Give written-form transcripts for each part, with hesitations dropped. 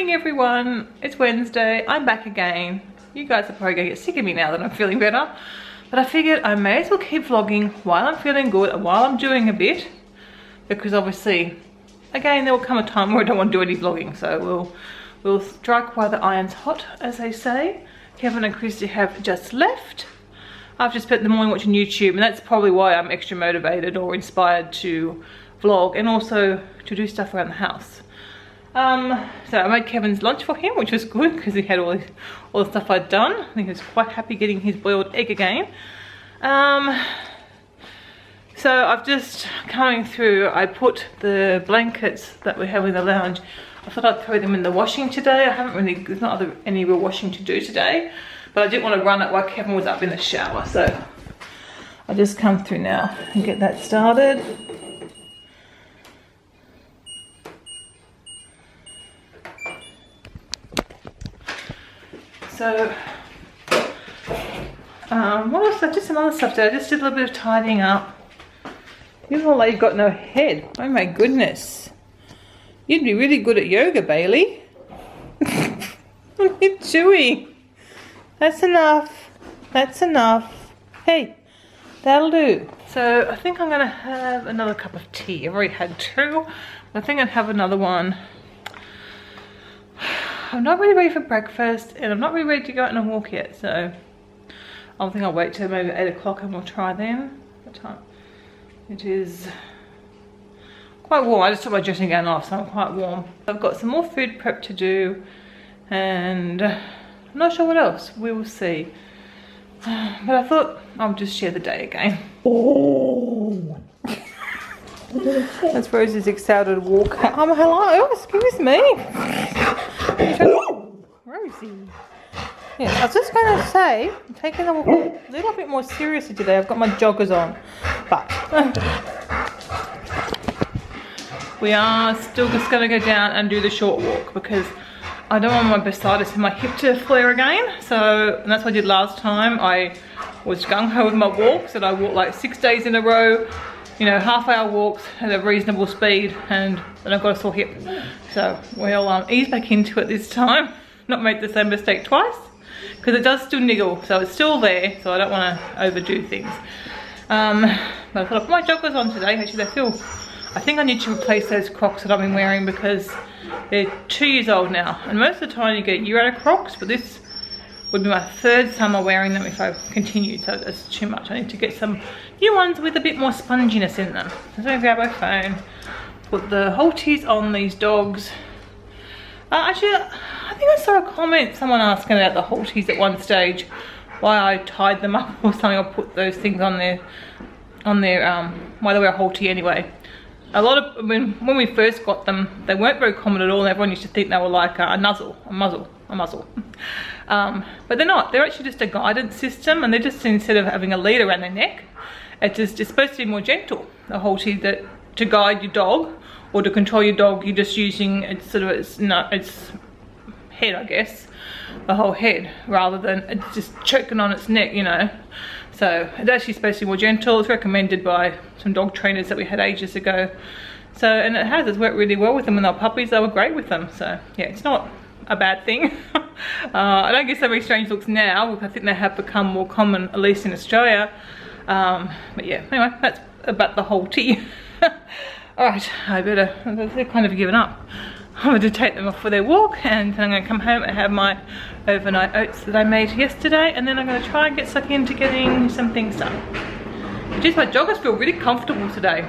morning everyone, it's Wednesday, I'm back again. You guys are probably gonna get sick of me now that I'm feeling better, but I figured I may as well keep vlogging while I'm feeling good and while I'm doing a bit, because obviously again there will come a time where I don't want to do any vlogging, so we'll strike while the iron's hot, as they say. Kevin and Christy have just left. I've just spent the morning watching YouTube, and that's probably why I'm extra motivated or inspired to vlog and also to do stuff around the house. So I made Kevin's lunch for him, which was good because he had all the stuff I'd done. I think he was quite happy getting his boiled egg again. So I've just coming through, I put the blankets that we have in the lounge, I thought I'd throw them in the washing today. I haven't really, there's not any real washing to do today, but I didn't want to run it while Kevin was up in the shower. So I'll just come through now and get that started. So, what else? I did some other stuff today. I just did a little bit of tidying up. You look like you've got no head. Oh my goodness. You'd be really good at yoga, Bailey. What are you doing? That's enough. That's enough. Hey, that'll do. So, I think I'm going to have another cup of tea. I've already had two. I think I'd have another one. I'm not really ready for breakfast and I'm not really ready to go out on a walk yet, so I think I'll wait till maybe 8 o'clock and we'll try then. What time? It is quite warm. I just took my dressing gown off, so I'm quite warm. I've got some more food prep to do and I'm not sure what else. We will see. But I thought I'll just share the day again. Oh. That's Rosie's excited walk. Hello, excuse me. Rosie. Yeah, I was just going to say, I'm taking the walk a little bit more seriously today. I've got my joggers on, but we are still just going to go down and do the short walk because I don't want my bursitis in my hip to flare again. So, and that's what I did last time. I was gung-ho with my walks, and I walked like 6 days in a row. You know, half-hour walks at a reasonable speed, and then I've got a sore hip. So we'll ease back into it this time, not make the same mistake twice, because it does still niggle, so it's still there, so I don't want to overdo things. But I thought I'd put my joggers on today. Actually, I think I need to replace those Crocs that I've been wearing because they're 2 years old now, and most of the time you get a year out of Crocs, but this would be my third summer wearing them if I continued, so that's too much. I need to get some new ones with a bit more sponginess in them. So I'm going to grab my phone, put the halties on these dogs. Actually, I think I saw a comment, someone asking about the halties at one stage, why I tied them up or something, or put those things on their why they wear a haltie anyway. A lot of, when we first got them, they weren't very common at all, and everyone used to think they were like a muzzle. But they're not. They're actually just a guidance system, and they're just, instead of having a lead around their neck, it's supposed to be more gentle. A haltie that to guide your dog or to control your dog, you're just using its head, I guess, the whole head, rather than it's just choking on its neck, you know. So it's actually supposed to be more gentle. It's recommended by some dog trainers that we had ages ago. So, and it's worked really well with them when they were puppies. They were great with them. So yeah, it's not a bad thing. I don't get so many strange looks now. I think they have become more common, at least in Australia. But yeah, anyway, that's about the haltie. Alright, they've kind of given up. I'm going to take them off for their walk, and then I'm going to come home and have my overnight oats that I made yesterday, and then I'm going to try and get stuck into getting some things done. Geez, my joggers feel really comfortable today.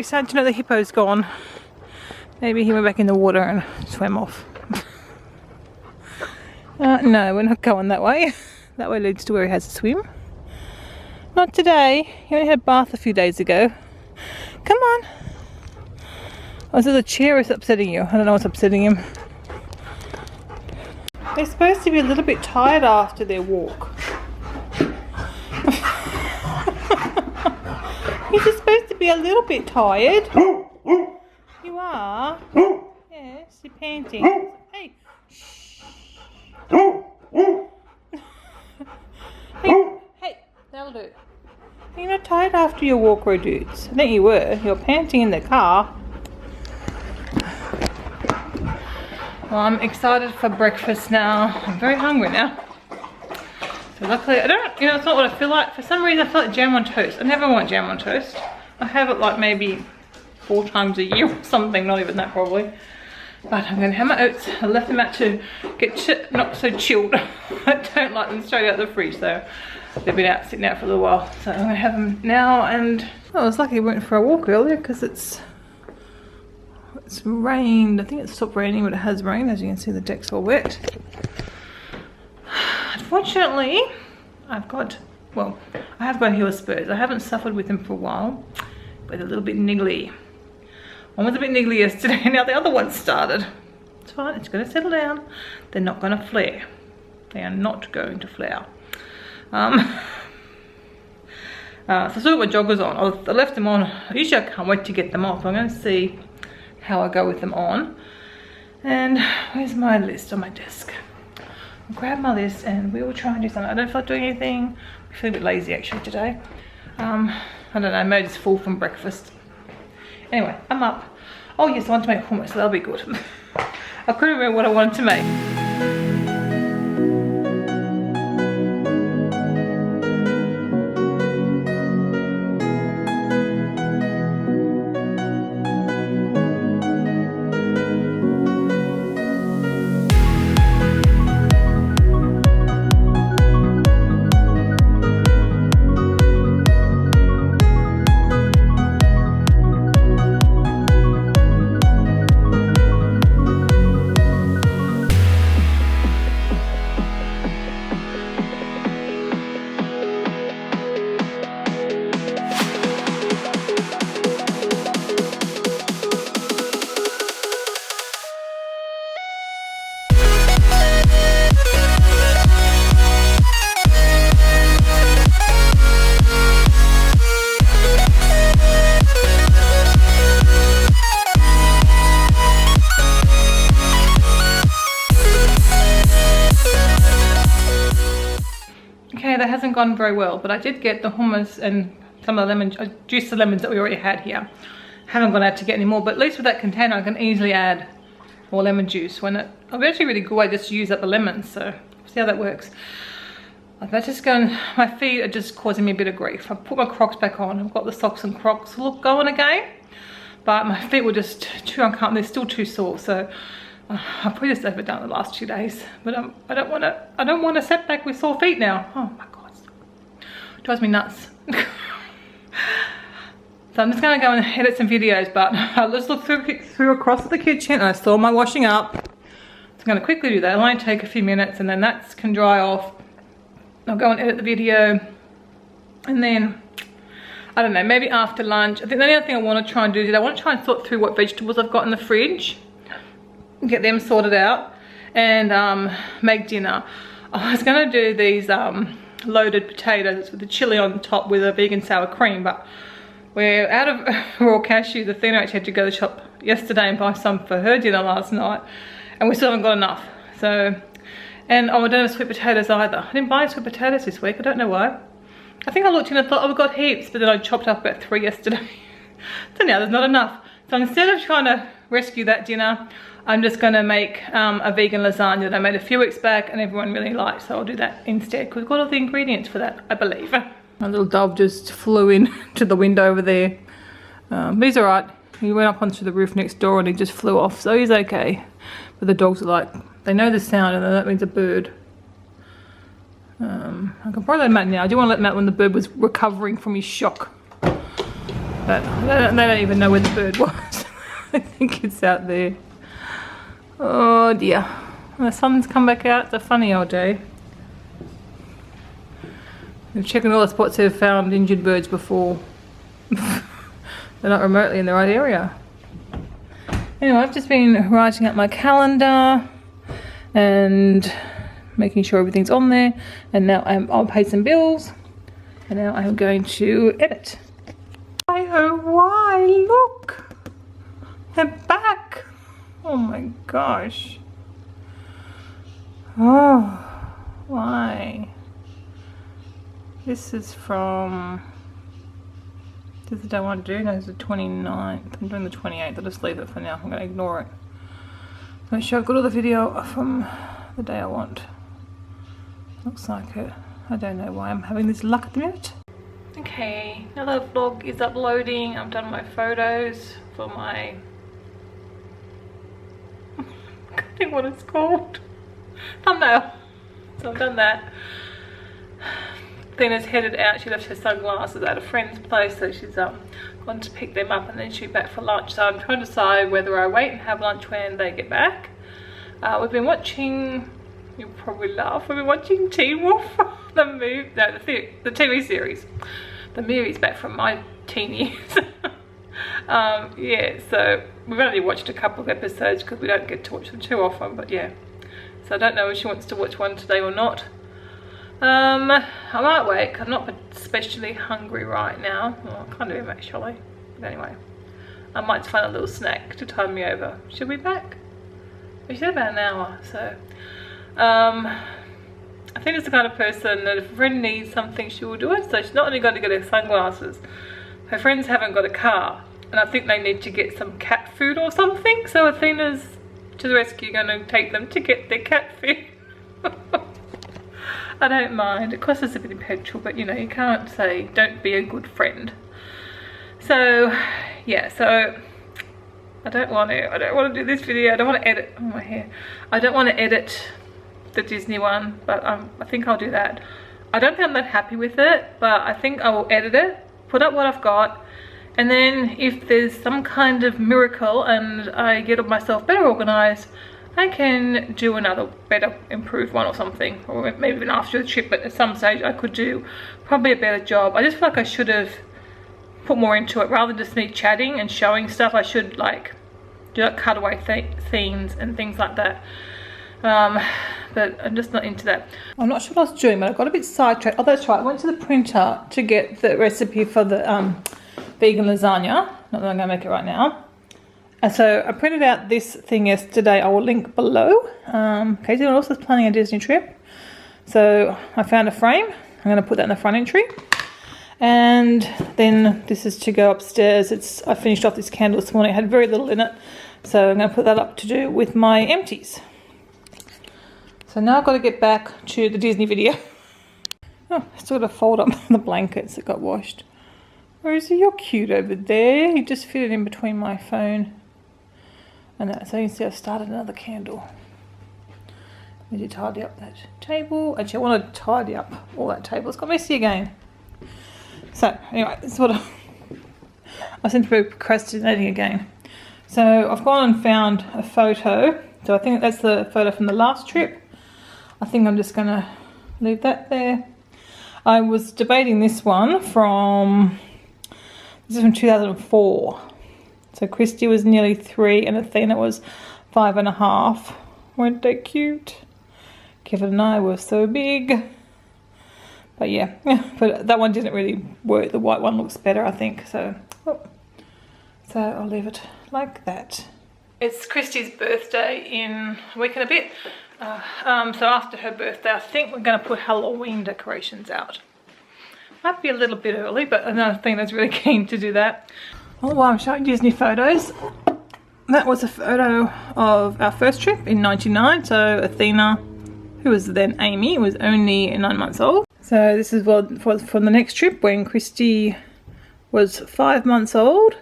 starting to know the hippo's gone. Maybe he went back in the water and swam off. No, we're not going that way. That way leads to where he has to swim. Not today. He only had a bath a few days ago. Come on. Oh, so the chair is upsetting you. I don't know what's upsetting him. They're supposed to be a little bit tired after their walk. He's supposed to be a little bit tired. You are? Yes, you're panting. Hey. Shh. Hey, that'll do. You're not tired after your walk, Row Dudes. I think you were. You're panting in the car. Well, I'm excited for breakfast now. I'm very hungry now. So luckily, I don't, you know, it's not what I feel like. For some reason, I feel like jam on toast. I never want jam on toast. I have it like maybe 4 times a year or something, not even that probably. But I'm going to have my oats. I left them out to get not so chilled. I don't like them straight out of the fridge, so they've been out sitting out for a little while. So I'm going to have them now. And oh, I was lucky I went for a walk earlier because it's rained. I think it stopped raining, but it has rained. As you can see, the deck's all wet. Unfortunately, I have got heel spurs. I haven't suffered with them for a while, but a little bit niggly. One was a bit niggly yesterday, and now the other one started. It's fine, it's going to settle down. They're not going to flare. They are not going to flare. So I still got my joggers on. I left them on. Usually I can't wait to get them off. I'm going to see how I go with them on. And where's my list on my desk? I'll grab my list and we will try and do something. I don't feel like doing anything. I feel a bit lazy actually today. I don't know, maybe it's full from breakfast. Anyway, I'm up. Oh yes, I want to make hummus, so that'll be good. I couldn't remember what I wanted to make. That hasn't gone very well, but I did get the hummus and some of the lemon, juice the lemons that we already had here. Haven't gone out to get any more, but at least with that container I can easily add more lemon juice when it, I've actually really good way just to use up the lemons, so see how that works. That's just going, my feet are just causing me a bit of grief. I put my Crocs back on, I've got the socks and Crocs look going again, but my feet were just too uncomfortable, they're still too sore, so I've probably just overdone the last 2 days, but I don't want a setback with sore feet now. Oh my god, it drives me nuts. So I'm just gonna go and edit some videos, but I just looked through across the kitchen and I saw my washing up. So I'm gonna quickly do that. It'll only take a few minutes and then that can dry off. I'll go and edit the video, and then I don't know, maybe after lunch. I think the other thing I want to try and do is I want to try and sort through what vegetables I've got in the fridge. Get them sorted out and make dinner. I was going to do these loaded potatoes with the chili on top with a vegan sour cream, but we're out of raw cashews. Athena actually had to go to the shop yesterday and buy some for her dinner last night, and we still haven't got enough. So, and I don't have sweet potatoes either. I didn't buy sweet potatoes this week, I don't know why. I think I looked in and thought, oh, we've got heaps, but then I chopped up about 3 yesterday. So now there's not enough. So instead of trying to rescue that dinner, I'm just gonna make a vegan lasagna that I made a few weeks back and everyone really liked, so I'll do that instead because we've got all the ingredients for that, I believe. My little dove just flew in to the window over there. But he's alright. He went up onto the roof next door and he just flew off, so he's okay. But the dogs are like, they know the sound and that means a bird. I can probably let Matt now. I do want to let Matt when the bird was recovering from his shock. But they don't even know where the bird was. I think it's out there. Oh dear. The sun's come back out. It's a funny old day. They're checking all the spots they've found injured birds before. They're not remotely in the right area. Anyway, I've just been writing up my calendar and making sure everything's on there. And now I'll pay some bills. And now I'm going to edit. Why, oh why, look! They're back! Oh my gosh. Oh, why? This is from... This is what I want to do. No, it's the 29th. I'm doing the 28th. I'll just leave it for now. I'm going to ignore it. Make sure I've got all the video from the day I want. Looks like it. I don't know why I'm having this luck at the minute. Okay, now the vlog is uploading. I've done my photos for my... I can't think what it's called. Thumbnail. So I've done that. Athena's headed out. She left her sunglasses at a friend's place, so she's gone to pick them up and then she's back for lunch. So I'm trying to decide whether I wait and have lunch when they get back. We've been watching, you'll probably laugh, we've been watching Teen Wolf, the TV series. The movie's back from my teen years. Yeah, so we've only watched a couple of episodes because we don't get to watch them too often, but yeah. So I don't know if she wants to watch one today or not. I might wait because I'm not especially hungry right now. Well, I kind of am actually. But anyway, I might find a little snack to tide me over. She'll be back. She's about an hour, so. I think it's the kind of person that if a friend needs something, she will do it. So she's not only going to get her sunglasses. Her friends haven't got a car, and I think they need to get some cat food or something. So Athena's to the rescue, going to take them to get their cat food. I don't mind. It costs us a bit of petrol, but you know, you can't say don't be a good friend. So yeah, so I don't want to do this video. I don't want to edit my hair. I don't want to edit the Disney one, but I think I'll do that. I don't think I'm that happy with it, but I think I will edit it, put up what I've got, and then if there's some kind of miracle and I get myself better organized, I can do another better improved one or something, or maybe even after the trip, but at some stage I could do probably a better job. I just feel like I should have put more into it rather than just me chatting and showing stuff. I should like do like cutaway scenes and things like that. But I'm just not into that. I'm not sure what I was doing, but I got a bit sidetracked. Oh, that's right. I went to the printer to get the recipe for the vegan lasagna. Not that I'm going to make it right now. And so I printed out this thing yesterday. I will link below. Katie also is planning a Disney trip. So I found a frame. I'm going to put that in the front entry. And then this is to go upstairs. I finished off this candle this morning. It had very little in it. So I'm going to put that up to do with my empties. So now I've got to get back to the Disney video. Oh, I still got to fold up the blankets that got washed. Rosie, you're cute over there. You just fit it in between my phone and that. So you can see I've started another candle. I need to tidy up that table. Actually, I want to tidy up all that table. It's got messy again. So anyway, this is what I seem to be procrastinating again. So I've gone and found a photo. So I think that's the photo from the last trip. I think I'm just going to leave that there. I was debating this one from 2004. So Christy was nearly 3 and Athena was 5.5. Weren't they cute? Kevin and I were so big. But yeah, but that one didn't really work. The white one looks better, I think. So I'll leave it like that. It's Christy's birthday in a week and a bit. So after her birthday, I think we're going to put Halloween decorations out. Might be a little bit early, but another thing that's really keen to do that. Oh, while I'm showing Disney photos, that was a photo of our first trip in '99. So Athena, who was then Amy, was only 9 months old. So this is for the next trip when Christy was 5 months old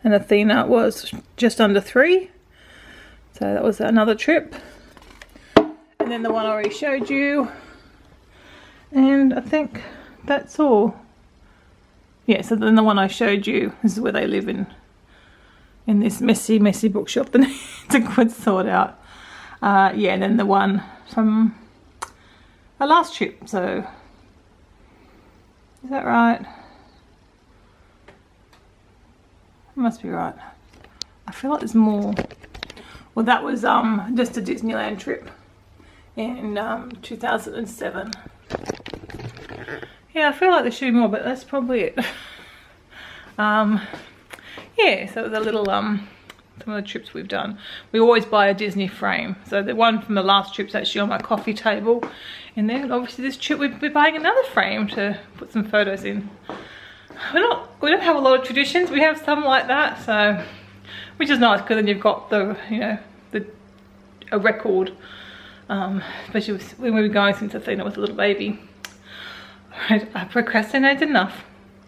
and Athena was just under 3. So that was another trip. And then the one I already showed you. And I think that's all. Yeah, so then the one I showed you, this is where they live in this messy bookshop that needs a good sort out. Yeah, and then the one from our last trip. So is that right? It must be right. I feel like there's more. Well, that was just a Disneyland trip in 2007. Yeah, I feel like there should be more, but that's probably it. Yeah, so the little some of the trips we've done, we always buy a Disney frame. So the one from the last trip's actually on my coffee table, and then obviously this trip we're buying another frame to put some photos in. We don't have a lot of traditions. We have some like that, so which is nice because then you've got the, you know, a record, especially when we were going since Athena was a little baby. I procrastinated enough.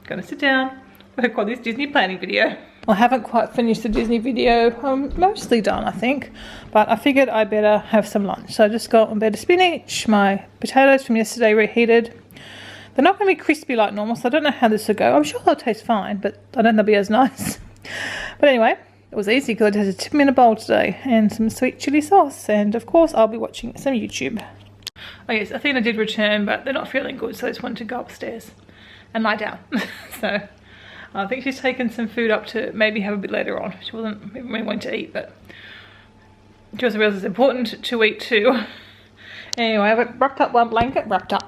Gonna sit down, work on this Disney planning video. I haven't quite finished the Disney video. I'm mostly done, I think, but I figured I better have some lunch. So I just got a bit of spinach, my potatoes from yesterday reheated. They're not going to be crispy like normal, so I don't know how this will go. I'm sure they'll taste fine, but I don't think they'll be as nice. But anyway, it was easy because I just tip them in a bowl today and some sweet chili sauce, and of course I'll be watching some YouTube. Oh yes, Athena did return, but they're not feeling good, so I just wanted to go upstairs and lie down. So I think she's taken some food up to maybe have a bit later on. She wasn't really wanting to eat, but she also realised it's important to eat too. Anyway, I've wrapped up one blanket,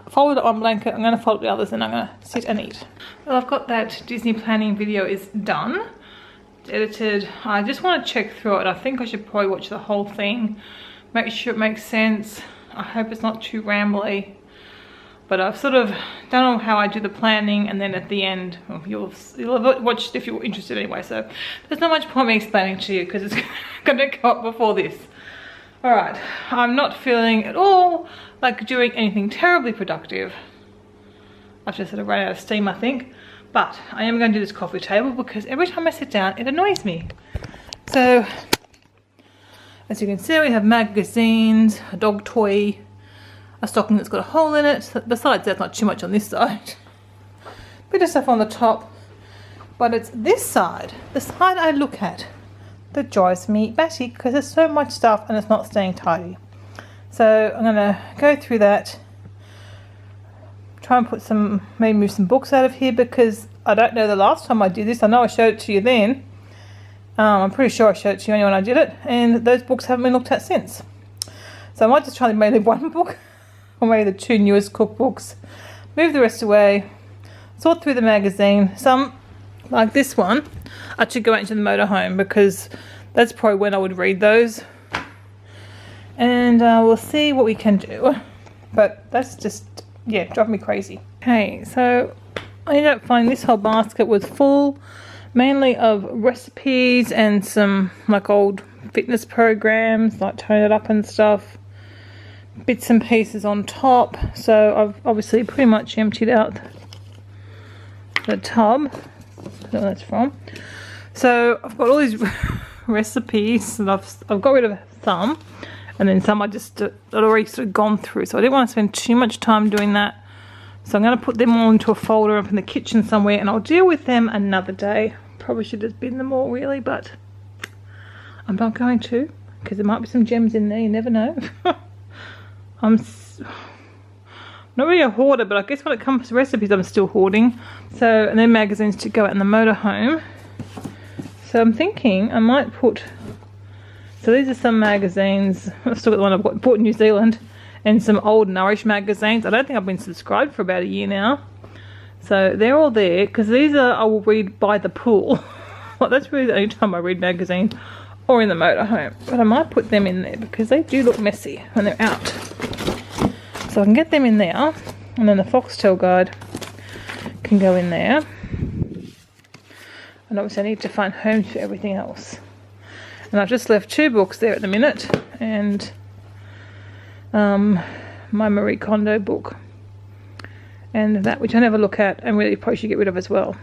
folded up one blanket. I'm going to fold the others and I'm going to sit and eat. Well, I've got that Disney planning video is done. It's edited. I just want to check through it. I think I should probably watch the whole thing, make sure it makes sense. I hope it's not too rambly. But I've sort of done how I do the planning, and then at the end, well, you'll have watched if you're interested anyway. So there's not much point me explaining to you because it's going to go up before this. Alright, I'm not feeling at all like doing anything terribly productive. I've just sort of run out of steam, I think. But I am going to do this coffee table because every time I sit down, it annoys me. So, as you can see, we have magazines, a dog toy, a stocking that's got a hole in it. Besides, there's not too much on this side. Bit of stuff on the top. But it's this side, the side I look at, that drives me batty because there's so much stuff and it's not staying tidy. So I'm going to go through that, try and put some, maybe move some books out of here because I don't know the last time I did this. I know I showed it to you then. I'm pretty sure I showed it to you only when I did it, and those books haven't been looked at since. So I might just try to maybe one book or maybe the two newest cookbooks, move the rest away, sort through the magazine. Some, like this one, I should go out into the motorhome because that's probably when I would read those. And we'll see what we can do. But that's just, yeah, driving me crazy. Okay, so I ended up finding this whole basket was full mainly of recipes and some like old fitness programs, like Tone It Up and stuff. Bits and pieces on top. So I've obviously pretty much emptied out the tub. I don't know where that's from. So I've got all these recipes and I've got rid of some, and then some I just I'd already sort of gone through, so I didn't want to spend too much time doing that. So I'm going to put them all into a folder up in the kitchen somewhere, and I'll deal with them another day. Probably should have bin them all really, but I'm not going to because there might be some gems in there, you never know. I'm not really a hoarder, but I guess when it comes to recipes I'm still hoarding. So, and then magazines to go out in the motorhome. So I'm thinking I might put, so these are some magazines. I've still got the one I've bought in New Zealand, and some old Nourish magazines. I don't think I've been subscribed for about a year now. So they're all there because these are, I will read by the pool. Well, that's really the only time I read magazines, or in the motorhome. But I might put them in there because they do look messy when they're out. So I can get them in there, and then the Foxtel guide can go in there. And obviously I need to find homes for everything else. And I've just left 2 books there at the minute, and my Marie Kondo book, and that, which I never look at and really probably should get rid of as well.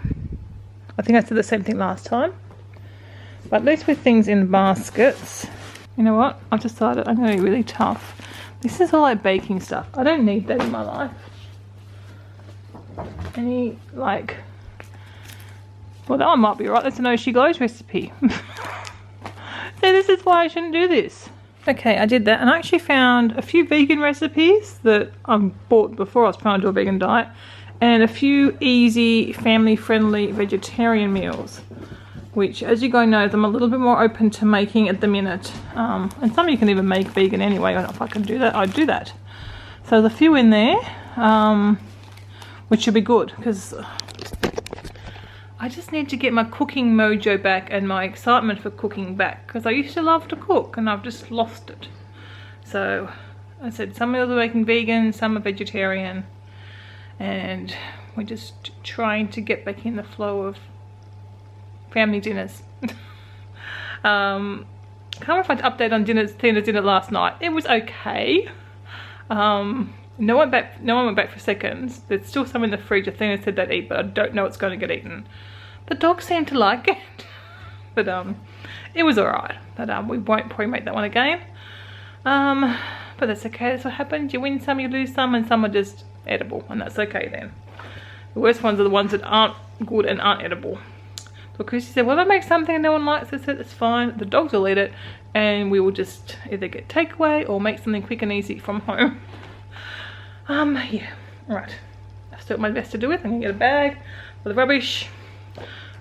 I think I said the same thing last time. But at least with things in baskets, you know what? I've decided I'm going to be really tough. This is all like baking stuff. I don't need that in my life. Any like Well, that one might be right. That's an Oh She Glows recipe. So this is why I shouldn't do this. Okay, I did that, and I actually found a few vegan recipes that I bought before I was trying to do a vegan diet, and a few easy, family-friendly vegetarian meals, which, as you guys know, I'm a little bit more open to making at the minute. And some of you can even make vegan anyway. I don't know if I can do that. I'd do that. So there's a few in there, which should be good, because I just need to get my cooking mojo back and my excitement for cooking back, because I used to love to cook and I've just lost it. So I said some meals are making vegan, some are vegetarian, and we're just trying to get back in the flow of family dinners. Can't remember if I updated on Tina's dinner last night. It was okay. No one went back for seconds. There's still some in the fridge. Athena said they'd eat, but I don't know what's going to get eaten. The dogs seem to like it. But it was alright. But we won't probably make that one again. But that's okay. That's what happens. You win some, you lose some, and some are just edible, and that's okay then. The worst ones are the ones that aren't good and aren't edible. But Chrissy said, well, if I make something and no one likes it, it's fine. The dogs will eat it, and we will just either get takeaway or make something quick and easy from home. Yeah, right. I've still got my best to do it. I'm gonna get a bag for the rubbish,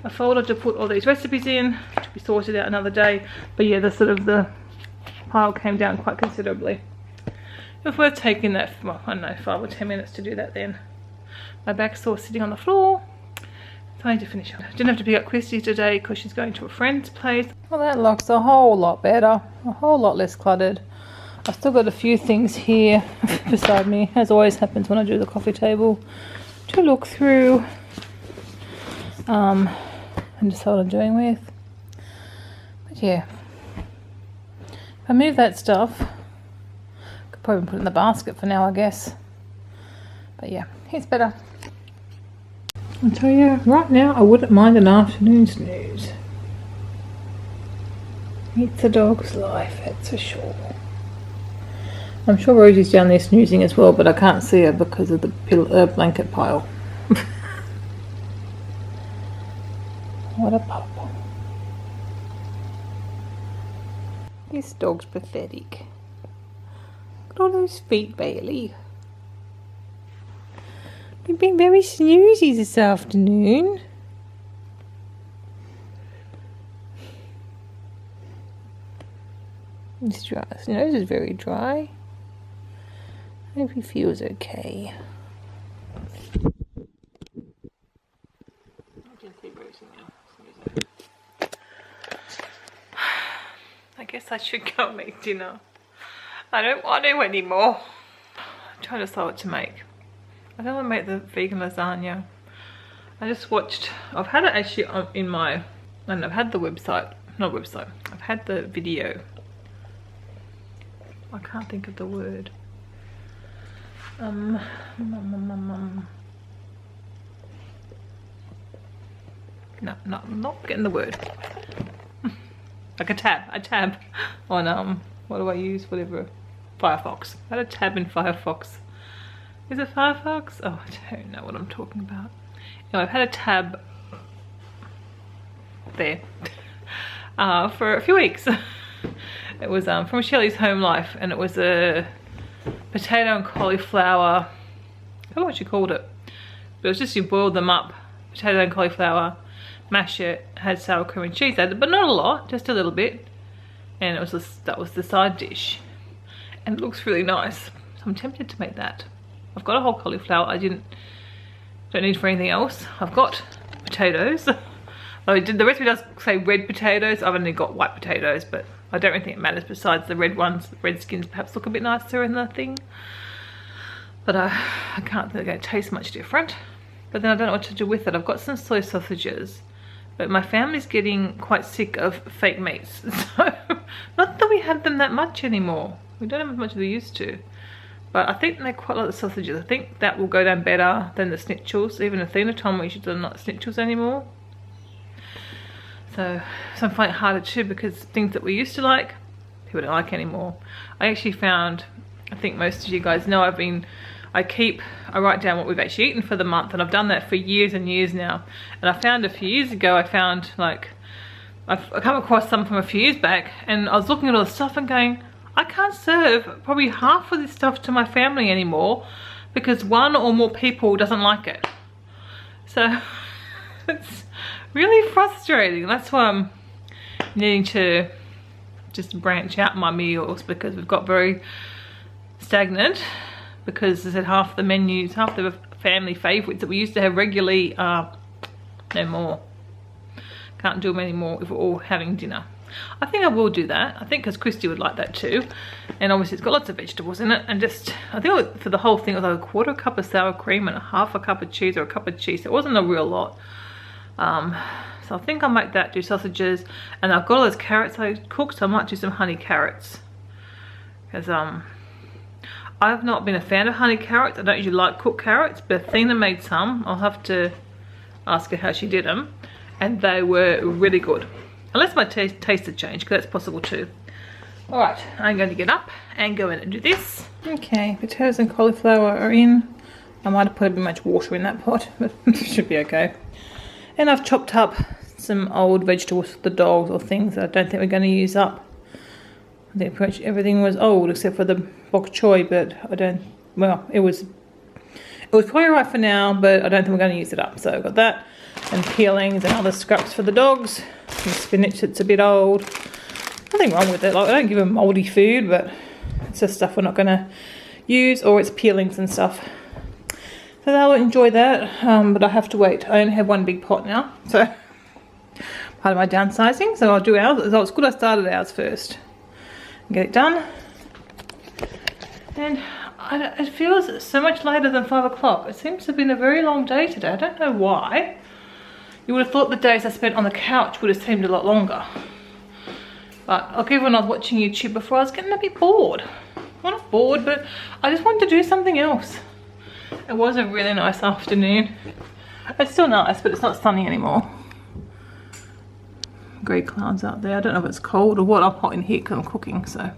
a folder to put all these recipes in, to be sorted out another day. But yeah, the pile came down quite considerably. It was worth taking that, well, I don't know, 5 or 10 minutes to do that then. My bag's still sitting on the floor. So I need to finish up. Didn't have to pick up Christy today because she's going to a friend's place. Well, that looks a whole lot better, a whole lot less cluttered. I've still got a few things here beside me, as always happens when I do the coffee table, to look through and decide what I'm doing with. But yeah, if I move that stuff, I could probably put it in the basket for now, I guess. But yeah, it's better. I'll tell you, right now I wouldn't mind an afternoon snooze. It's a dog's life, that's for sure. I'm sure Rosie's down there snoozing as well, but I can't see her because of the blanket pile. What a pup. This dog's pathetic. Look at all those feet, Bailey. You've been very snoozy this afternoon. His nose is very dry. I hope he feels okay. I guess I should go make dinner. I don't want to anymore. I'm trying to decide what to make. I don't want to make the vegan lasagna. I just watched, I've had it actually in my, I've had the website, not website, I've had the video. I can't think of the word. No, I'm not getting the word. Like a tab on what do I use? Whatever, Firefox. I had a tab in Firefox. Is it Firefox? Oh, I don't know what I'm talking about. Anyway, I've had a tab there for a few weeks. It was from Shelley's Home Life, and it was a potato and cauliflower, I don't know what she called it, but it was just you boiled them up, potato and cauliflower, mash it, had sour cream and cheese added, but not a lot, just a little bit, and it was that was the side dish, and it looks really nice, so I'm tempted to make that. I've got a whole cauliflower. I don't need for anything else. I've got potatoes. The recipe does say red potatoes. I've only got white potatoes, but I don't really think it matters besides the red ones. The red skins perhaps look a bit nicer in the thing. But I can't think they're going to taste much different. But then I don't know what to do with it. I've got some soy sausages, but my family's getting quite sick of fake meats. So, not that we have them that much anymore. We don't have as much as we used to. But I think they quite like the sausages. I think that will go down better than the schnitzel. Even Athena told me she doesn't like schnitzels anymore. So I'm finding it harder too, because things that we used to like, people don't like anymore. I actually found, I think most of you guys know, I I write down what we've actually eaten for the month, and I've done that for years and years now. And I found a few years ago, I've come across some from a few years back, and I was looking at all the stuff and going, I can't serve probably half of this stuff to my family anymore because one or more people doesn't like it. So it's really frustrating. That's why I'm needing to just branch out my meals, because we've got very stagnant, because as I said, half the menus, half the family favourites that we used to have regularly are no more. Can't do them anymore if we're all having dinner. I think I will do that. I think because Christy would like that too. And obviously it's got lots of vegetables in it. And just, I think for the whole thing it was like a quarter cup of sour cream and a half a cup of cheese or a cup of cheese. It wasn't a real lot. So I think I'll make that, do sausages. And I've got all those carrots I cooked, so I might do some honey carrots. Because I've not been a fan of honey carrots. I don't usually like cooked carrots, but Athena made some. I'll have to ask her how she did them. And they were really good. Unless my taste had changed, because that's possible too. Alright, I'm going to get up and go in and do this. Okay, potatoes and cauliflower are in. I might have put a bit much water in that pot, but it should be okay. And I've chopped up some old vegetables for the dogs, or things that I don't think we're going to use up. I think pretty much everything was old except for the bok choy, but I don't, well, it was probably right for now, but I don't think we're going to use it up. So I've got that, and peelings and other scraps for the dogs. Some spinach that's a bit old. Nothing wrong with it. Like, I don't give them mouldy food, but it's just stuff we're not going to use, or it's peelings and stuff. So they'll enjoy that, but I have to wait. I only have one big pot now, so part of my downsizing. So I'll do ours. So it's good I started ours first. Get it done. And it feels so much later than 5 o'clock. It seems to have been a very long day today. I don't know why. You would have thought the days I spent on the couch would have seemed a lot longer. But like, even when I was watching YouTube before, I was getting a bit bored. Well, not bored, but I just wanted to do something else. It was a really nice afternoon. It's still nice, but it's not sunny anymore. Grey clouds out there. I don't know if it's cold or what. I'm hot in here because I'm cooking, so I'm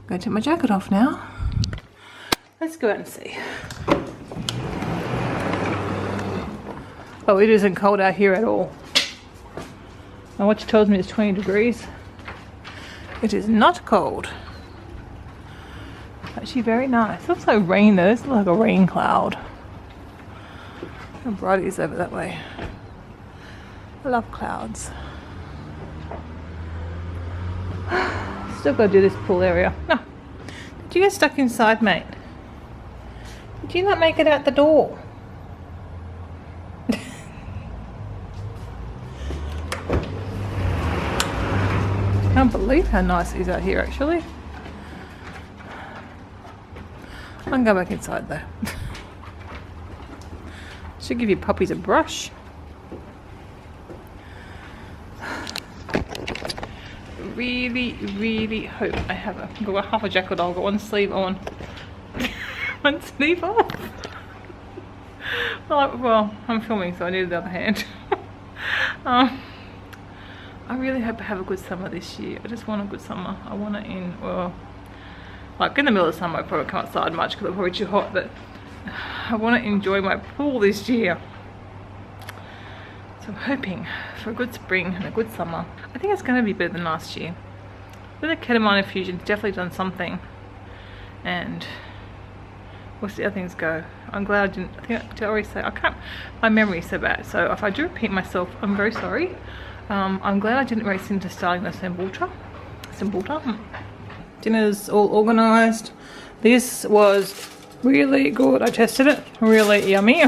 going to take my jacket off now. Let's go out and see. Oh, it isn't cold out here at all. My watch tells me it's 20 degrees. It is not cold. Actually very nice. It looks like rain though. It's like a rain cloud. How bright it is over that way. I love clouds. Still got to do this pool area. No. Did you get stuck inside, mate? Did you not make it out the door? I can't believe how nice it is out here actually. I can go back inside though. Should give you puppies a brush. Really hope I have I've got half a jacket on, I've got one sleeve on. One sleeve off. Well, I'm filming so I need the other hand. I really hope I have a good summer this year. I just want a good summer. I want it in, well, like in the middle of summer I probably can't outside much because it's probably too hot, but I want to enjoy my pool this year. So I'm hoping for a good spring and a good summer. I think it's going to be better than last year. With the ketamine infusion's definitely done something. And we'll see how things go. I'm glad I didn't, I think did I already say, I can't, my memory is so bad. So if I do repeat myself, I'm very sorry. I'm glad I didn't race into starting the sambuca. Dinner's all organised. This was really good. I tested it. Really yummy.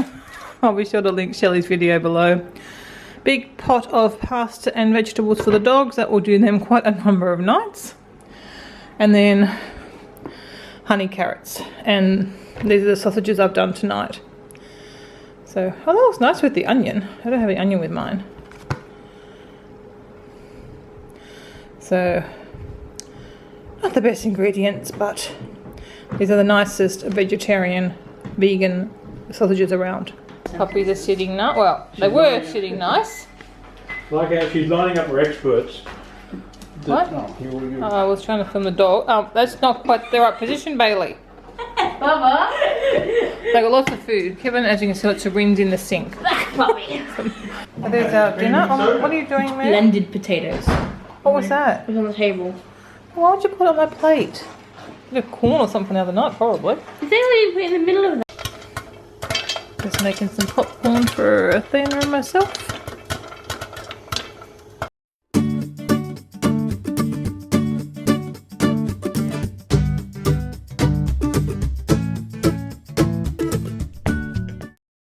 I'll be sure to link Shelley's video below. Big pot of pasta and vegetables for the dogs. That will do them quite a number of nights. And then honey carrots. And these are the sausages I've done tonight. So, oh, that looks nice with the onion. I don't have the onion with mine. So, not the best ingredients, but these are the nicest vegetarian, vegan sausages around. Puppies are sitting nice. Well, they were sitting nice. Like how she's lining up her experts. What? Oh, I was trying to film the dog. That's not quite the right position, Bailey. Mama. They got lots of food. Kevin, as you can see, lots of rings in the sink. Mommy. There's our dinner. Oh, what are you doing there? Blended potatoes. What was that? It was on the table. Why would you put it on my plate? You had corn or something the other night, probably. Is that what you put in the middle of that? Just making some popcorn for Athena and myself.